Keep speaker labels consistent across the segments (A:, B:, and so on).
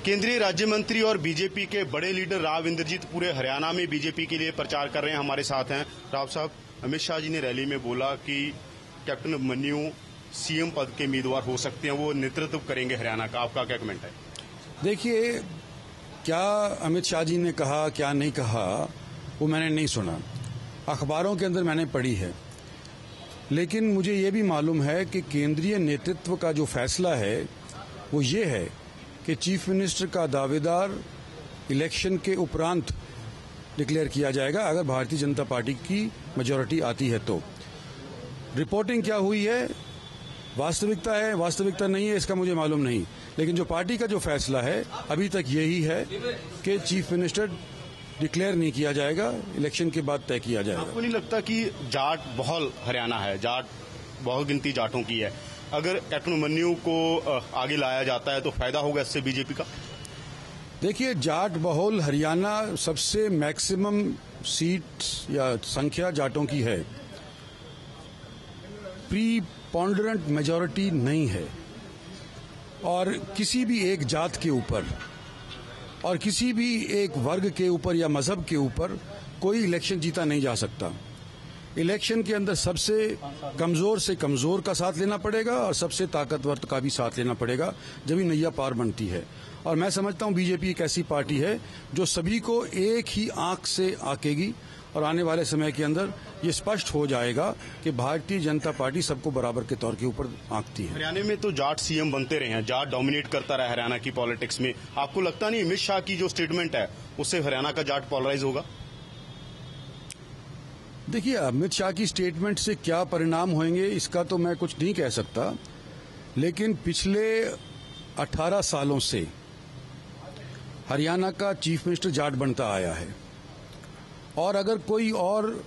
A: केंद्रीय राज्य मंत्री और बीजेपी के बड़े लीडर राव इंद्रजीत पूरे हरियाणा में बीजेपी के लिए प्रचार कर रहे हैं। हमारे साथ हैं राव साहब। अमित शाह जी ने रैली में बोला कि कैप्टन अभिमन्यु सीएम पद के उम्मीदवार हो सकते हैं, वो नेतृत्व करेंगे हरियाणा का। आपका क्या कमेंट है?
B: देखिए, क्या अमित शाह जी ने कहा क्या नहीं कहा वो मैंने नहीं सुना, अखबारों के अंदर मैंने पढ़ी है। लेकिन मुझे ये भी मालूम है कि केंद्रीय नेतृत्व का जो फैसला है वो ये है कि चीफ मिनिस्टर का दावेदार इलेक्शन के उपरांत डिक्लेयर किया जाएगा, अगर भारतीय जनता पार्टी की मेजॉरिटी आती है तो। रिपोर्टिंग क्या हुई है, वास्तविकता है वास्तविकता नहीं है, इसका मुझे मालूम नहीं। लेकिन जो पार्टी का जो फैसला है अभी तक यही है कि चीफ मिनिस्टर डिक्लेयर नहीं किया जाएगा, इलेक्शन के बाद तय किया जाएगा।
A: आपको नहीं लगता कि जाट बहुल हरियाणा है, जाट बहुल गिनती जाटों की है, अगर कैप्टन अभिमन्यु को आगे लाया जाता है तो फायदा होगा इससे बीजेपी का? देखिए,
B: जाट बहुल हरियाणा सबसे मैक्सिमम सीट या संख्या जाटों की है, प्रीपोंडरेंट मेजॉरिटी नहीं है। और किसी भी एक जात के ऊपर और किसी भी एक वर्ग के ऊपर या मजहब के ऊपर कोई इलेक्शन जीता नहीं जा सकता। इलेक्शन के अंदर सबसे कमजोर से कमजोर का साथ लेना पड़ेगा और सबसे ताकतवर का भी साथ लेना पड़ेगा, जब ही नैया पार बनती है। और मैं समझता हूं बीजेपी एक ऐसी पार्टी है जो सभी को एक ही आंख से आंकेगी और आने वाले समय के अंदर ये स्पष्ट हो जाएगा कि भारतीय जनता पार्टी सबको बराबर के तौर के ऊपर आंकती है।
A: हरियाणा में तो जाट सीएम बनते रहे हैं, जाट डोमिनेट करता रहा हरियाणा की पॉलिटिक्स में। आपको लगता नहीं अमित शाह की जो स्टेटमेंट है उससे हरियाणा का जाट पोलराइज होगा?
B: देखिए, अमित शाह की स्टेटमेंट से क्या परिणाम होंगे इसका तो मैं कुछ नहीं कह सकता, लेकिन पिछले 18 सालों से हरियाणा का चीफ मिनिस्टर जाट बनता आया है। और अगर कोई और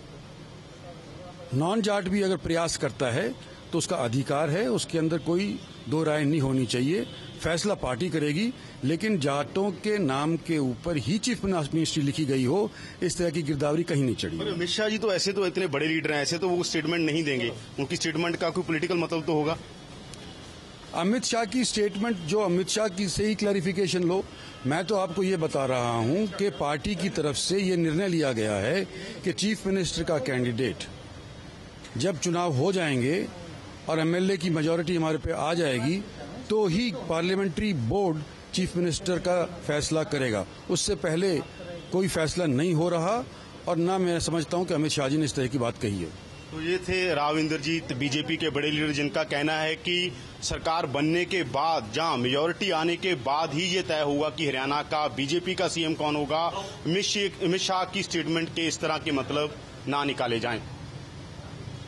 B: नॉन जाट भी अगर प्रयास करता है तो उसका अधिकार है, उसके अंदर कोई दो राय नहीं होनी चाहिए। फैसला पार्टी करेगी, लेकिन जाटों के नाम के ऊपर ही चीफ मिनिस्ट्री लिखी गई हो, इस तरह की गिरदावरी कहीं नहीं चढ़ी।
A: अमित शाह जी तो ऐसे तो इतने बड़े लीडर हैं, ऐसे तो वो स्टेटमेंट नहीं देंगे, उनकी स्टेटमेंट का कोई पॉलिटिकल मतलब तो होगा।
B: अमित शाह की स्टेटमेंट, जो अमित शाह की से ही क्लैरिफिकेशन लो। मैं तो आपको ये बता रहा हूं कि पार्टी की तरफ से ये निर्णय लिया गया है कि चीफ मिनिस्टर का कैंडिडेट जब चुनाव हो जाएंगे और एमएलए की मेजॉरिटी हमारे पे आ जाएगी तो ही पार्लियामेंट्री बोर्ड चीफ मिनिस्टर का फैसला करेगा। उससे पहले कोई फैसला नहीं हो रहा और ना मैं समझता हूं कि अमित शाह जी ने इस तरह की बात कही है।
A: तो ये थे राव इंद्रजीत, बीजेपी के बड़े लीडर, जिनका कहना है कि सरकार बनने के बाद, जहां मेजॉरिटी आने के बाद ही ये तय होगा कि हरियाणा का बीजेपी का सीएम कौन होगा। अमित शाह की स्टेटमेंट के इस तरह के मतलब ना निकाले जाएं।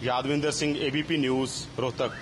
A: Yadvinder Singh, ABP news, Rohtak.